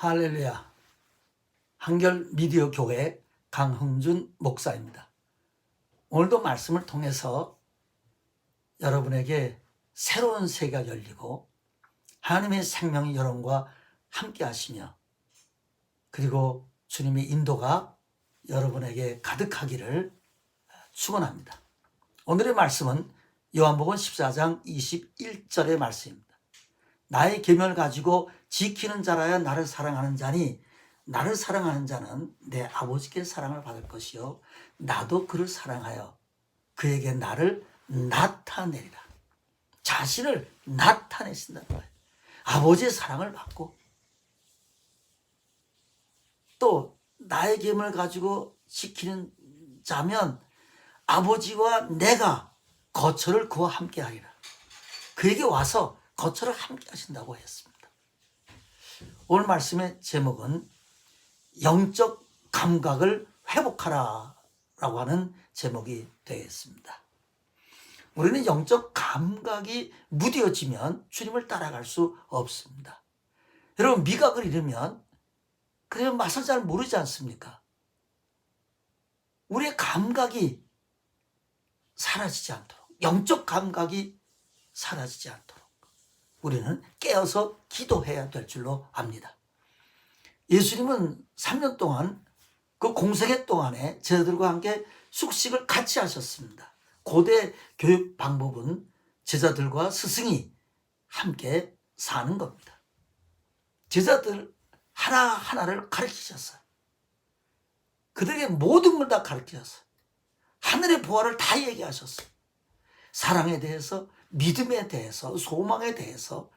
할렐루야. 한결 미디어 교회 강흥준 목사입니다. 오늘도 말씀을 통해서 여러분에게 새로운 세계가 열리고 하나님의 생명이 여러분과 함께 하시며, 그리고 주님의 인도가 여러분에게 가득하기를 축원합니다. 오늘의 말씀은 요한복음 14장 21절의 말씀입니다. 나의 계명을 가지고 지키는 자라야 나를 사랑하는 자니, 나를 사랑하는 자는 내 아버지께 사랑을 받을 것이요 나도 그를 사랑하여 그에게 나를 나타내리라. 자신을 나타내신다는 거예요. 아버지의 사랑을 받고, 또 나의 계명을 가지고 지키는 자면 아버지와 내가 거처를 그와 함께 하리라. 그에게 와서 거처를 함께 하신다고 했습니다. 오늘 말씀의 제목은 영적 감각을 회복하라 라고 하는 제목이 되겠습니다. 우리는 영적 감각이 무뎌지면 주님을 따라갈 수 없습니다. 여러분, 미각을 잃으면 그냥 맛을 잘 모르지 않습니까? 우리의 감각이 사라지지 않도록, 영적 감각이 사라지지 않도록 우리는 깨어서 기도해야 될 줄로 압니다. 예수님은 3년 동안 그 공생애 동안에 제자들과 함께 숙식을 같이 하셨습니다. 고대 교육 방법은 제자들과 스승이 함께 사는 겁니다. 제자들 하나하나를 가르치셨어요. 그들에게 모든 걸 다 가르치셨어요. 하늘의 보화를 다 얘기하셨어요. 사랑에 대해서, 믿음에 대해서, 소망에 대해서,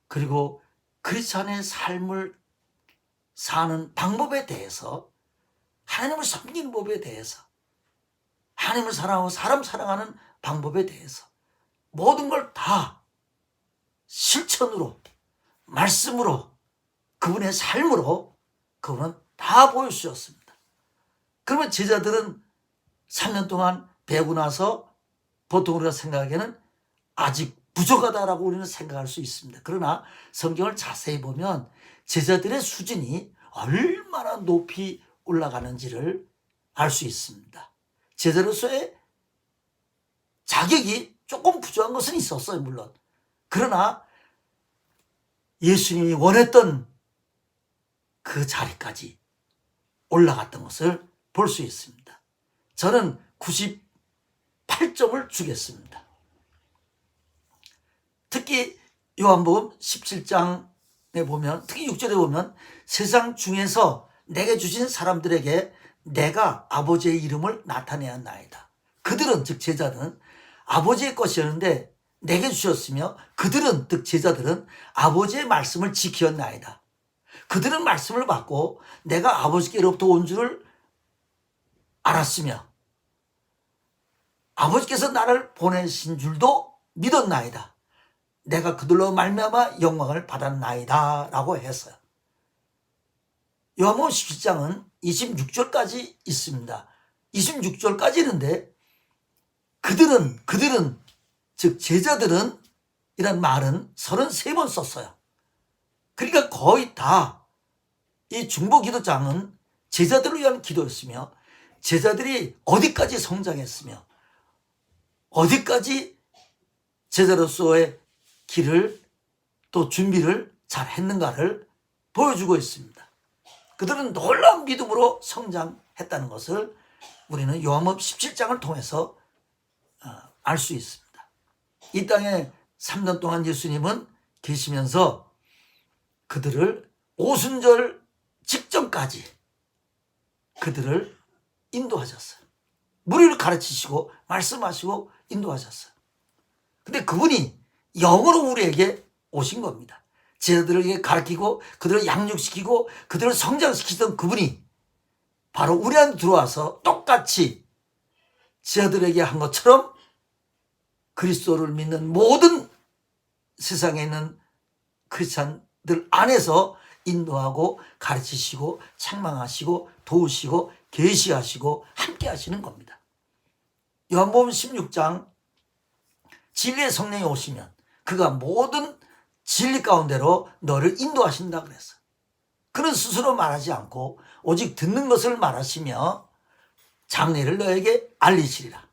그리고 크리스찬의 삶을 사는 방법에 대해서, 하나님을 섬기는 법에 대해서, 하나님을 사랑하고 사람 사랑하는 방법에 대해서 모든 걸 다 실천으로, 말씀으로, 그분의 삶으로 그분은 다 보여주셨습니다. 그러면 제자들은 3년 동안 배우고 나서 보통 우리가 생각하기에는 아직 부족하다라고 우리는 생각할 수 있습니다. 그러나 성경을 자세히 보면 제자들의 수준이 얼마나 높이 올라가는지를 알 수 있습니다. 제자로서의 자격이 조금 부족한 것은 있었어요, 물론. 그러나 예수님이 원했던 그 자리까지 올라갔던 것을 볼 수 있습니다. 저는 98점을 주겠습니다. 특히 요한복음 17장에 보면, 특히 6절에 보면, 세상 중에서 내게 주신 사람들에게 내가 아버지의 이름을 나타내야 나이다. 그들은, 즉 제자들은 아버지의 것이었는데 내게 주셨으며, 그들은, 즉 제자들은 아버지의 말씀을 지켰나이다. 그들은 말씀을 받고 내가 아버지께로부터 온 줄을 알았으며 아버지께서 나를 보내신 줄도 믿었나이다. 내가 그들로 말미암아 영광을 받았나이다 라고 했어요. 요한복음 17장은 26절까지 있습니다. 26절까지 있는데 그들은 즉 제자들은 이란 말은 33번 썼어요. 그러니까 거의 다 이 중보 기도장은 제자들을 위한 기도였으며, 제자들이 어디까지 성장했으며 어디까지 제자로서의 길을 또 준비를 잘 했는가를 보여주고 있습니다. 그들은 놀라운 믿음으로 성장했다는 것을 우리는 요한복음 17장을 통해서 알 수 있습니다. 이 땅에 3년 동안 예수님은 계시면서 그들을 오순절 직전까지 그들을 인도하셨어요. 무리를 가르치시고 말씀하시고 인도하셨어요. 근데 그분이 영으로 우리에게 오신 겁니다. 제자들에게 가르치고 그들을 양육시키고 그들을 성장시키던 그분이 바로 우리한테 들어와서 똑같이 제자들에게 한 것처럼 그리스도를 믿는 모든 세상에 있는 크리스찬들 안에서 인도하고 가르치시고 책망하시고 도우시고 계시하시고 함께 하시는 겁니다. 요한복음 16장 진리의 성령이 오시면 그가 모든 진리 가운데로 너를 인도하신다 그랬어요. 그는 스스로 말하지 않고 오직 듣는 것을 말하시며 장래를 너에게 알리시리라.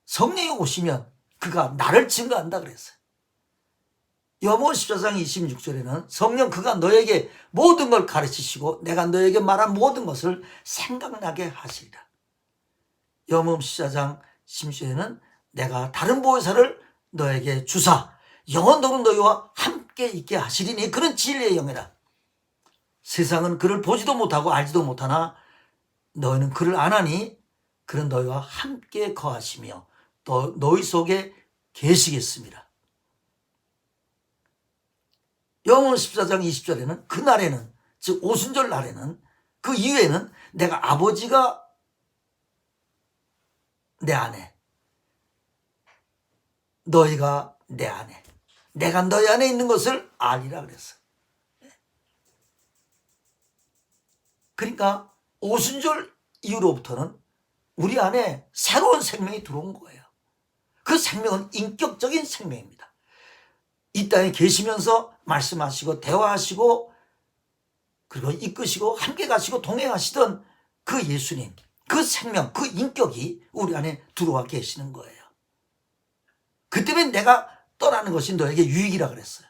성령이 오시면 그가 나를 증거한다 그랬어요. 요한복음 14장 26절에는 성령 그가 너에게 모든 걸 가르치시고 내가 너에게 말한 모든 것을 생각나게 하시리라. 요한복음 14장 16절에는 내가 다른 보혜사를 너에게 주사 영원토록 너희와 함께 있게 하시리니 그는 진리의 영이라. 세상은 그를 보지도 못하고 알지도 못하나 너희는 그를 아나니 그는 너희와 함께 거하시며 또 너희 속에 계시겠습니다. 요한복음 14장 20절에는 그날에는, 즉 오순절 날에는, 그 이후에는 내가 아버지가 내 안에, 너희가 내 안에, 내가 너희 안에 있는 것을 알리라 그랬어요. 그러니까 오순절 이후로부터는 우리 안에 새로운 생명이 들어온 거예요. 그 생명은 인격적인 생명입니다. 이 땅에 계시면서 말씀하시고 대화하시고 그리고 이끄시고 함께 가시고 동행하시던 그 예수님, 그 생명, 그 인격이 우리 안에 들어와 계시는 거예요. 그 때문에 내가 떠나는 것이 너에게 유익이라 그랬어요.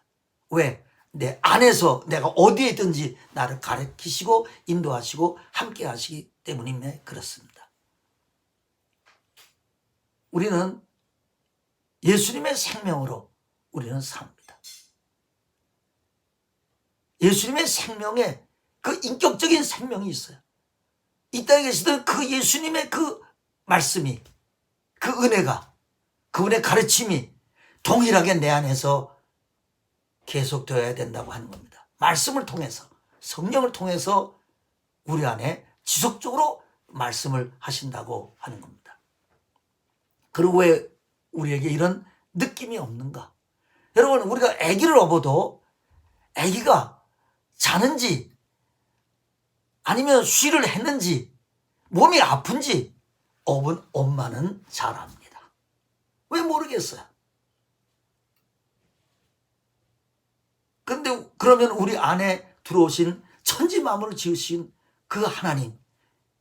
왜? 내 안에서 내가 어디에 있든지 나를 가르치시고 인도하시고 함께 하시기 때문에 그렇습니다. 우리는 예수님의 생명으로 우리는 삽니다. 예수님의 생명에 그 인격적인 생명이 있어요. 이 땅에 계시던 그 예수님의 그 말씀이, 그 은혜가, 그분의 가르침이 동일하게 내 안에서 계속되어야 된다고 하는 겁니다. 말씀을 통해서, 성령을 통해서 우리 안에 지속적으로 말씀을 하신다고 하는 겁니다. 그리고 왜 우리에게 이런 느낌이 없는가? 여러분, 우리가 아기를 업어도 아기가 자는지 아니면 쉬를 했는지 몸이 아픈지 업은 엄마는 잘 압니다. 왜 모르겠어요? 그런데 그러면 우리 안에 들어오신 천지 만물을 지으신 그 하나님,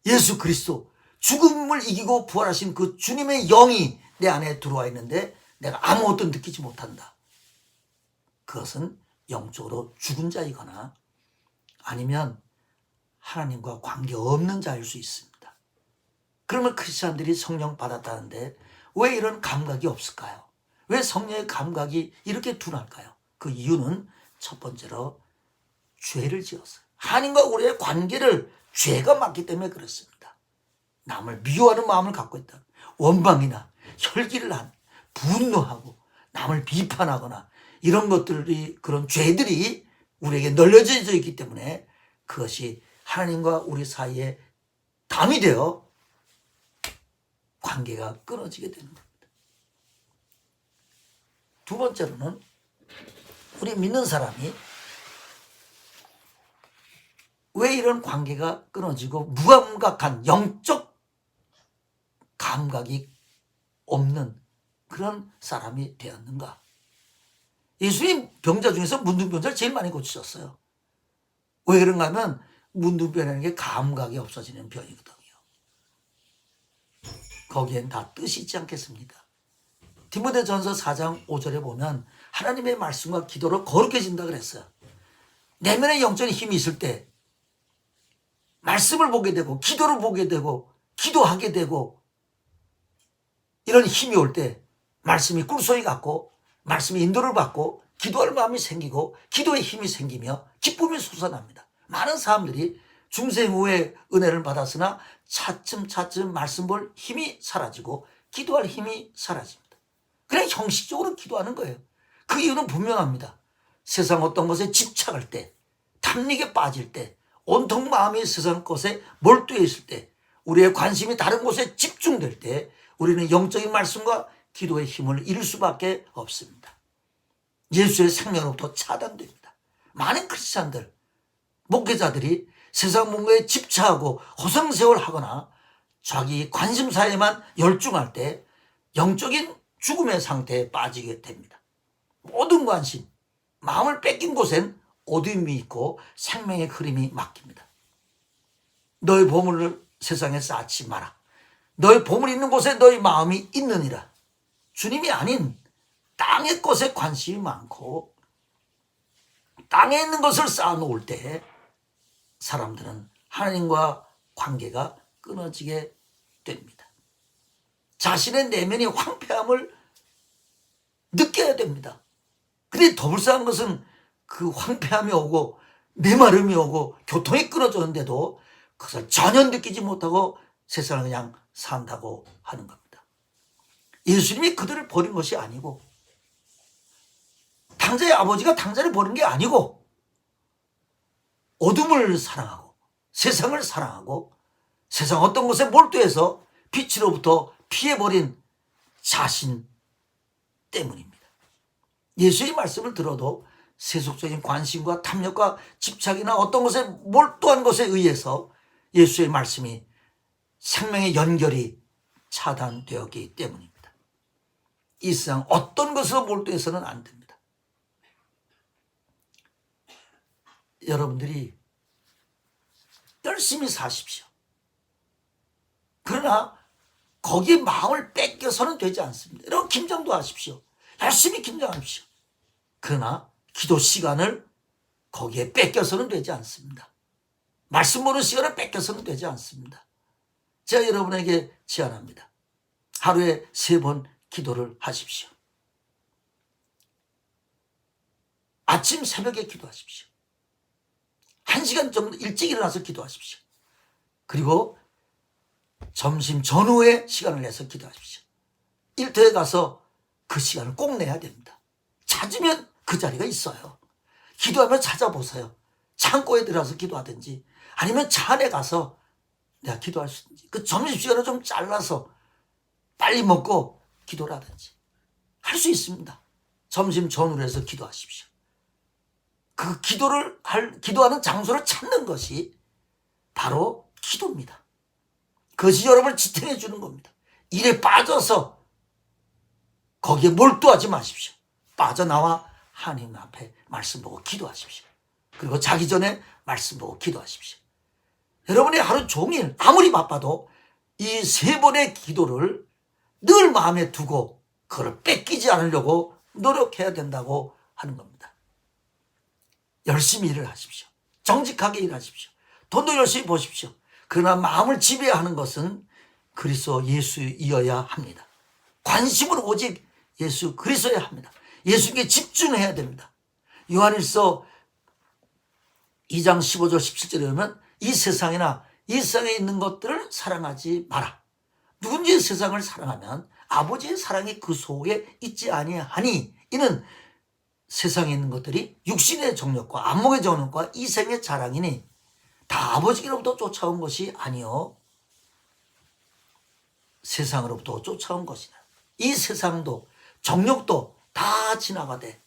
예수 그리스도, 죽음을 이기고 부활하신 그 주님의 영이 내 안에 들어와 있는데 내가 아무것도 느끼지 못한다. 그것은 영적으로 죽은 자이거나 아니면 하나님과 관계없는 자일 수 있습니다. 그러면 크리스찬들이 성령 받았다는데 왜 이런 감각이 없을까요? 왜 성령의 감각이 이렇게 둔할까요? 그 이유는 첫 번째로 죄를 지었어요. 하나님과 우리의 관계를 죄가 맞기 때문에 그렇습니다. 남을 미워하는 마음을 갖고 있다. 원망이나 혈기를 한, 분노하고 남을 비판하거나 이런 것들이, 그런 죄들이 우리에게 널려져 있기 때문에 그것이 하나님과 우리 사이에 담이 되어 관계가 끊어지게 되는 겁니다. 두 번째로는 우리 믿는 사람이 왜 이런 관계가 끊어지고 무감각한 영적 감각이 없는 그런 사람이 되었는가? 예수님 병자 중에서 문둥병자를 제일 많이 고치셨어요. 왜 그런가 하면 문둥병이라는 게 감각이 없어지는 병이거든요. 거기엔 다 뜻이 있지 않겠습니까? 디모데전서 4장 5절에 보면 하나님의 말씀과 기도로 거룩해진다 그랬어요. 내면에 영적인 힘이 있을 때 말씀을 보게 되고 기도를 보게 되고 기도하게 되고 이런 힘이 올 때 말씀이 꿀소리 같고 말씀의 인도를 받고 기도할 마음이 생기고 기도의 힘이 생기며 기쁨이 솟아납니다. 많은 사람들이 중생 후에 은혜를 받았으나 차츰차츰 말씀 볼 힘이 사라지고 기도할 힘이 사라집니다. 그냥 형식적으로 기도하는 거예요. 그 이유는 분명합니다. 세상 어떤 것에 집착할 때, 탐닉에 빠질 때, 온통 마음이 세상 것에 몰두해 있을 때, 우리의 관심이 다른 곳에 집중될 때 우리는 영적인 말씀과 기도의 힘을 잃을 수밖에 없습니다. 예수의 생명으로부터 차단됩니다. 많은 크리스찬들, 목회자들이 세상 뭔가에 집착하고 허송세월하거나 자기 관심사에만 열중할 때 영적인 죽음의 상태에 빠지게 됩니다. 모든 관심, 마음을 뺏긴 곳엔 어둠이 있고 생명의 흐름이 막힙니다. 너의 보물을 세상에 쌓지 마라. 너의 보물 있는 곳에 너의 마음이 있느니라. 주님이 아닌 땅의 것에 관심이 많고 땅에 있는 것을 쌓아놓을 때 사람들은 하나님과 관계가 끊어지게 됩니다. 자신의 내면이 황폐함을 느껴야 됩니다. 근데 더 불쌍한 것은 그 황폐함이 오고 메마름이 오고 교통이 끊어졌는데도 그것을 전혀 느끼지 못하고 세상을 그냥 산다고 하는 겁니다. 예수님이 그들을 버린 것이 아니고 당자의 아버지가 당자를 버린 게 아니고 어둠을 사랑하고 세상을 사랑하고 세상 어떤 것에 몰두해서 빛으로부터 피해버린 자신 때문입니다. 예수의 말씀을 들어도 세속적인 관심과 탐욕과 집착이나 어떤 것에 몰두한 것에 의해서 예수의 말씀이 생명의 연결이 차단되었기 때문입니다. 이 세상 어떤 것으로 몰두해서는 안 됩니다. 여러분들이 열심히 사십시오. 그러나 거기에 마음을 뺏겨서는 되지 않습니다. 여러분 김장도 하십시오. 열심히 김장하십시오. 그러나 기도 시간을 거기에 뺏겨서는 되지 않습니다. 말씀 보는 시간을 뺏겨서는 되지 않습니다. 제가 여러분에게 제안합니다. 하루에 3번 기도를 하십시오. 아침 새벽에 기도하십시오. 1시간 정도 일찍 일어나서 기도하십시오. 그리고 점심 전후에 시간을 내서 기도하십시오. 일터에 가서 그 시간을 꼭 내야 됩니다. 찾으면 그 자리가 있어요. 기도하면 찾아보세요. 창고에 들어가서 기도하든지 아니면 차 안에 가서 내가 기도할 수 있는지 그 점심시간을 좀 잘라서 빨리 먹고 기도를 하든지 할 수 있습니다. 점심 전후로 해서 기도하십시오. 그 기도하는 장소를 찾는 것이 바로 기도입니다. 그것이 여러분을 지탱해 주는 겁니다. 일에 빠져서 거기에 몰두하지 마십시오. 빠져나와 하나님 앞에 말씀 보고 기도하십시오. 그리고 자기 전에 말씀 보고 기도하십시오. 여러분의 하루 종일 아무리 바빠도 이 3번의 기도를 늘 마음에 두고 그걸 뺏기지 않으려고 노력해야 된다고 하는 겁니다. 열심히 일을 하십시오. 정직하게 일하십시오. 돈도 열심히 보십시오. 그러나 마음을 지배하는 것은 그리스도 예수이어야 합니다. 관심은 오직 예수 그리스도여야 합니다. 예수께 집중해야 됩니다. 요한일서 2장 15절 17절에 보면 이 세상이나 이 세상에 있는 것들을 사랑하지 마라. 누군지 세상을 사랑하면 아버지의 사랑이 그 속에 있지 아니하니 이는 세상에 있는 것들이 육신의 정욕과 안목의 정욕과 이생의 자랑이니 다 아버지로부터 쫓아온 것이 아니요 세상으로부터 쫓아온 것이다. 이 세상도 정욕도 다 지나가되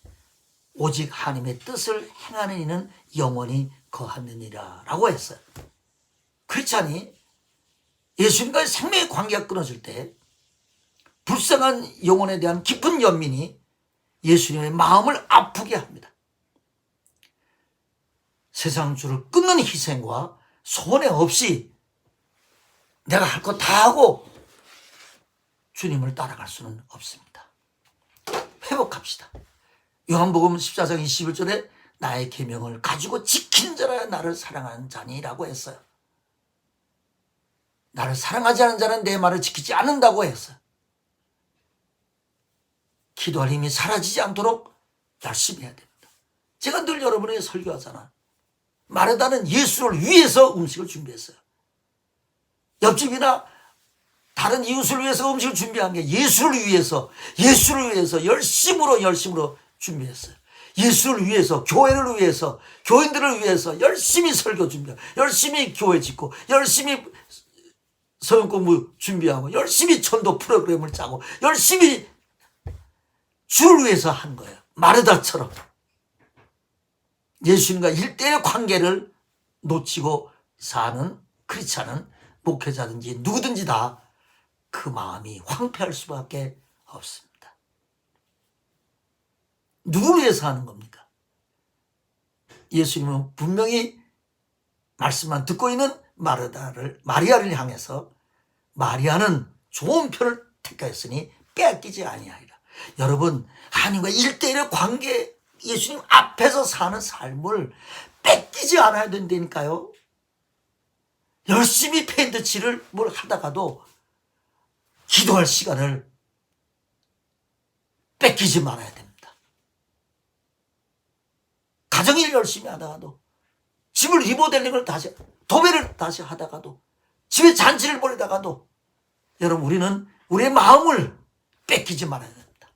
오직 하나님의 뜻을 행하는 이는 영원히 거하느니라 라고 했어요. 그렇지 않니? 예수님과의 생명의 관계가 끊어질 때 불쌍한 영혼에 대한 깊은 연민이 예수님의 마음을 아프게 합니다. 세상 줄을 끊는 희생과 손해 없이 내가 할 거 다 하고 주님을 따라갈 수는 없습니다. 회복합시다. 요한복음 14장 21절에 나의 계명을 가지고 지킨 자라 나를 사랑하는 자니라고 했어요. 나를 사랑하지 않는 자는 내 말을 지키지 않는다고 했어요. 기도할 힘이 사라지지 않도록 열심히 해야 됩니다. 제가 늘 여러분에게 설교하잖아. 마르다는 예수를 위해서 음식을 준비했어요. 옆집이나 다른 이웃을 위해서 음식을 준비한 게 예수를 위해서 열심으로 준비했어요. 예수를 위해서, 교회를 위해서, 교인들을 위해서 열심히 설교 준비하고 열심히 교회 짓고 열심히 성경 공부 준비하고 열심히 전도 프로그램을 짜고 열심히 주를 위해서 한 거예요. 마르다처럼 예수님과 일대의 관계를 놓치고 사는 크리스찬은 목회자든지 누구든지 다 그 마음이 황폐할 수밖에 없습니다. 누구를 위해서 하는 겁니까? 예수님은 분명히 말씀만 듣고 있는 마리아를 향해서 마리아는 좋은 편을 택하였으니 빼앗기지 아니하리라. 여러분, 하나님과 1대1의 관계, 예수님 앞에서 사는 삶을 뺏기지 않아야 된다니까요. 열심히 팬트치를 뭘 하다가도 기도할 시간을 뺏기지 말아야 됩니다. 가정일 열심히 하다가도, 집을 리모델링을 다시, 도배를 다시 하다가도, 집에 잔치를 벌이다가도, 여러분, 우리는 우리의 마음을 뺏기지 말아야 됩니다.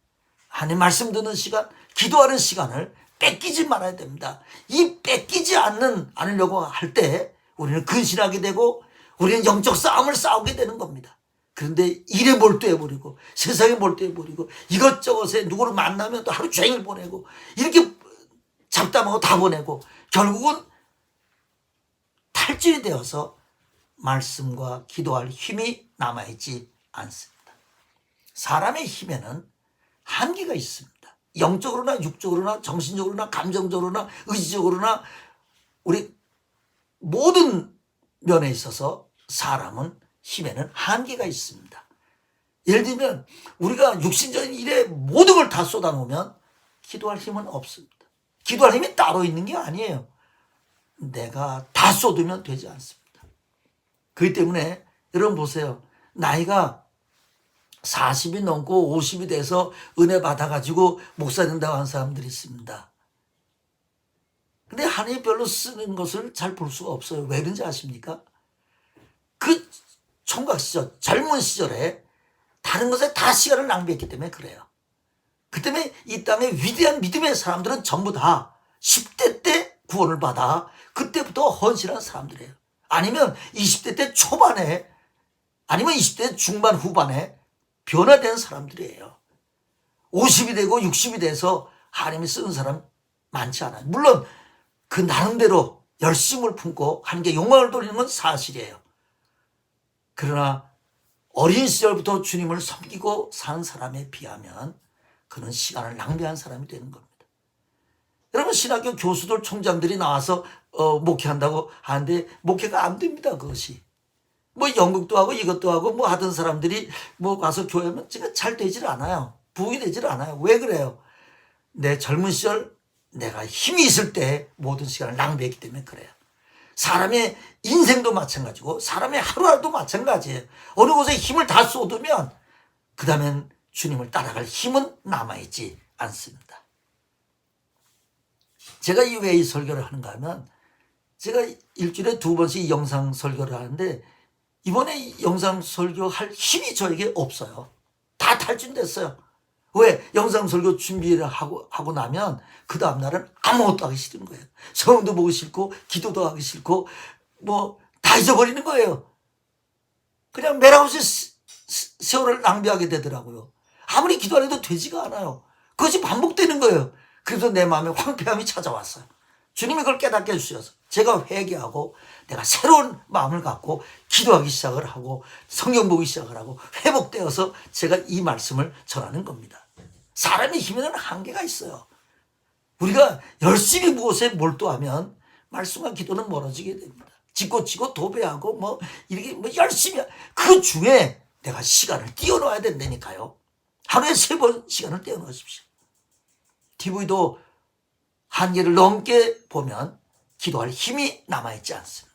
하나님 말씀 듣는 시간, 기도하는 시간을 뺏기지 말아야 됩니다. 이 뺏기지 않으려고 할 때 우리는 근신하게 되고 우리는 영적 싸움을 싸우게 되는 겁니다. 그런데 일에 몰두해버리고 세상에 몰두해버리고 이것저것에 누구를 만나면 또 하루 종일 보내고 이렇게 잡담하고 다 보내고 결국은 탈진이 되어서 말씀과 기도할 힘이 남아있지 않습니다. 사람의 힘에는 한계가 있습니다. 영적으로나 육적으로나 정신적으로나 감정적으로나 의지적으로나 우리 모든 면에 있어서 사람은 힘에는 한계가 있습니다. 예를 들면 우리가 육신적인 일에 모든 걸 다 쏟아놓으면 기도할 힘은 없습니다. 기도할 힘이 따로 있는 게 아니에요. 내가 다 쏟으면 되지 않습니다. 그렇기 때문에 여러분 보세요. 나이가 40이 넘고 50이 돼서 은혜 받아가지고 목사 된다고 하는 사람들이 있습니다. 근데 하나님 별로 쓰는 것을 잘 볼 수가 없어요. 왜 그런지 아십니까? 그 총각 시절, 젊은 시절에 다른 것에 다 시간을 낭비했기 때문에 그래요. 그 때문에 이 땅의 위대한 믿음의 사람들은 전부 다 10대 때 구원을 받아 그때부터 헌신한 사람들이에요. 아니면 20대 때 초반에 아니면 20대 중반 후반에 변화된 사람들이에요. 50이 되고 60이 돼서 하나님이 쓰는 사람 많지 않아요. 물론 그 나름대로 열심을 품고 하는 게 영광을 돌리는 건 사실이에요. 그러나 어린 시절부터 주님을 섬기고 산 사람에 비하면 그는 시간을 낭비한 사람이 되는 겁니다. 여러분 신학교 교수들 총장들이 나와서 목회한다고 하는데 목회가 안 됩니다. 그것이. 뭐 연극도 하고 이것도 하고 뭐 하던 사람들이 뭐 가서 교회하면 제가 잘 되질 않아요. 부흥이 되질 않아요. 왜 그래요? 내 젊은 시절 내가 힘이 있을 때 모든 시간을 낭비했기 때문에 그래요. 사람의 인생도 마찬가지고 사람의 하루하루도 마찬가지예요. 어느 곳에 힘을 다 쏟으면 그 다음엔 주님을 따라갈 힘은 남아있지 않습니다. 제가 왜 이 설교를 하는가 하면 제가 일주일에 2번씩 영상 설교를 하는데 이번에 영상 설교할 힘이 저에게 없어요. 다 탈진됐어요. 왜? 영상 설교 준비를 하고 나면 그 다음날은 아무것도 하기 싫은 거예요. 성경도 보기 싫고 기도도 하기 싫고 뭐 다 잊어버리는 거예요. 그냥 메라우스 세월을 낭비하게 되더라고요. 아무리 기도해도 되지가 않아요. 그것이 반복되는 거예요. 그래서 내 마음에 황폐함이 찾아왔어요. 주님이 그걸 깨닫게 해주셔서 제가 회개하고 내가 새로운 마음을 갖고 기도하기 시작을 하고 성경 보기 시작을 하고 회복되어서 제가 이 말씀을 전하는 겁니다. 사람의 힘에는 한계가 있어요. 우리가 열심히 무엇에 몰두하면 말씀과 기도는 멀어지게 됩니다. 짓고치고 도배하고 뭐 이렇게 뭐 열심히 그 중에 내가 시간을 띄워놓아야 된다니까요. 하루에 3번 시간을 띄워놓으십시오. TV도 한계를 넘게 보면 기도할 힘이 남아있지 않습니다.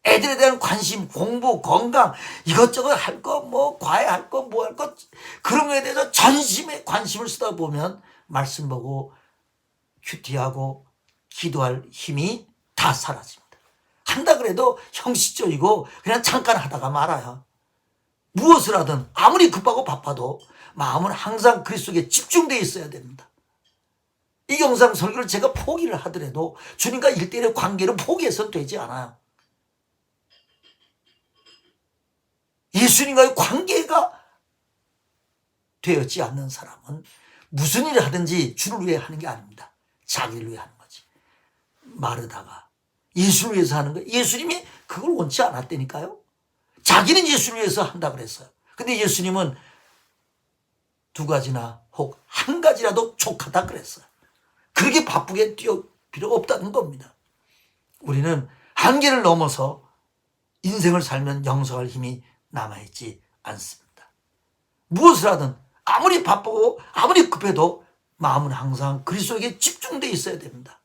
애들에 대한 관심, 공부, 건강 이것저것 할 거, 뭐 과외할 거, 뭐 할 거 그런 거에 대해서 전심에 관심을 쓰다 보면 말씀 보고 큐티하고 기도할 힘이 다 사라집니다. 한다 그래도 형식적이고 그냥 잠깐 하다가 말아요. 무엇을 하든 아무리 급하고 바빠도 마음은 항상 그리스도에 집중되어 있어야 됩니다. 이 영상 설교를 제가 포기를 하더라도 주님과 1대1의 관계를 포기해서는 되지 않아요. 예수님과의 관계가 되었지 않는 사람은 무슨 일을 하든지 주를 위해 하는 게 아닙니다. 자기를 위해 하는 거지. 마르다가 예수를 위해서 하는 거예요. 예수님이 그걸 원치 않았다니까요. 자기는 예수를 위해서 한다 그랬어요. 근데 예수님은 2가지나 혹 1가지라도 족하다 그랬어요. 그렇게 바쁘게 필요가 없다는 겁니다. 우리는 한계를 넘어서 인생을 살면 영성할 힘이 남아있지 않습니다. 무엇을 하든 아무리 바쁘고 아무리 급해도 마음은 항상 그리스도에게 집중되어 있어야 됩니다.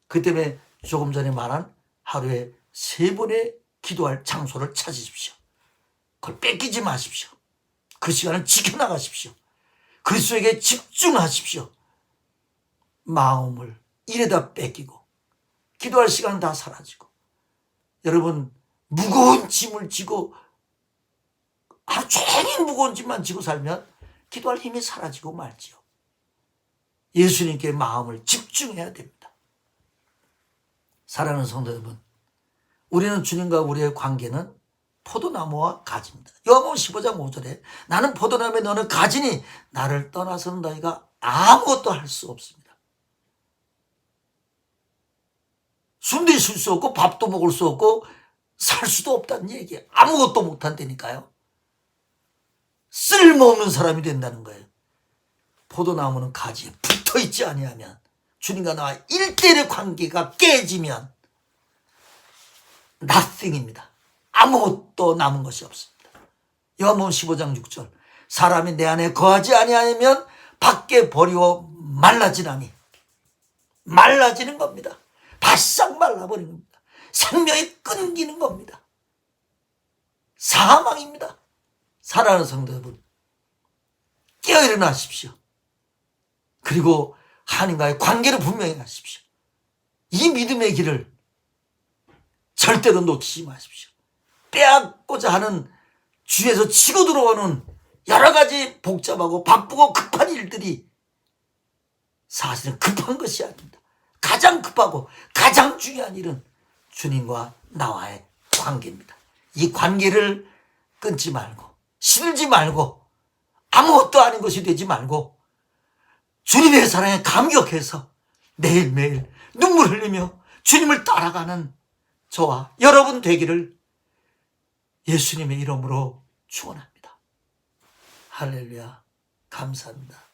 그 때문에 조금 전에 말한 하루에 3번의 기도할 장소를 찾으십시오. 그걸 뺏기지 마십시오. 그 시간을 지켜나가십시오. 그리스도에게 집중하십시오. 마음을 일에다 뺏기고 기도할 시간은 다 사라지고, 여러분 무거운 짐을 지고 하루 종일 무거운 짐만 지고 살면 기도할 힘이 사라지고 말지요. 예수님께 마음을 집중해야 됩니다. 사랑하는 성도 여러분, 우리는 주님과 우리의 관계는 포도나무와 가지입니다. 요한복음 15장 5절에 나는 포도나무에 너는 가지니 나를 떠나서는 너희가 아무것도 할 수 없습니다. 숨도 쉴 수 없고 밥도 먹을 수 없고 살 수도 없다는 얘기예요. 아무것도 못한다니까요. 쓸모없는 사람이 된다는 거예요. 포도나무는 가지에 붙어있지 아니하면, 주님과 나와 1대1의 관계가 깨지면 nothing입니다. 아무것도 남은 것이 없습니다. 요한복음 15장 6절 사람이 내 안에 거하지 아니하면 밖에 버리고 말라지나니, 말라지는 겁니다. 바싹 말라버리는 겁니다. 생명이 끊기는 겁니다. 사망입니다. 사랑하는 성도 여러분, 깨어일어나십시오. 그리고 하나님과의 관계를 분명히 하십시오. 이 믿음의 길을 절대로 놓치지 마십시오. 빼앗고자 하는 주에서 치고 들어오는 여러 가지 복잡하고 바쁘고 급한 일들이 사실은 급한 것이 아닙니다. 가장 급하고 가장 중요한 일은 주님과 나와의 관계입니다. 이 관계를 끊지 말고 실지 말고 아무것도 아닌 것이 되지 말고 주님의 사랑에 감격해서 매일매일 눈물 흘리며 주님을 따라가는 저와 여러분 되기를 예수님의 이름으로 축원합니다. 할렐루야. 감사합니다.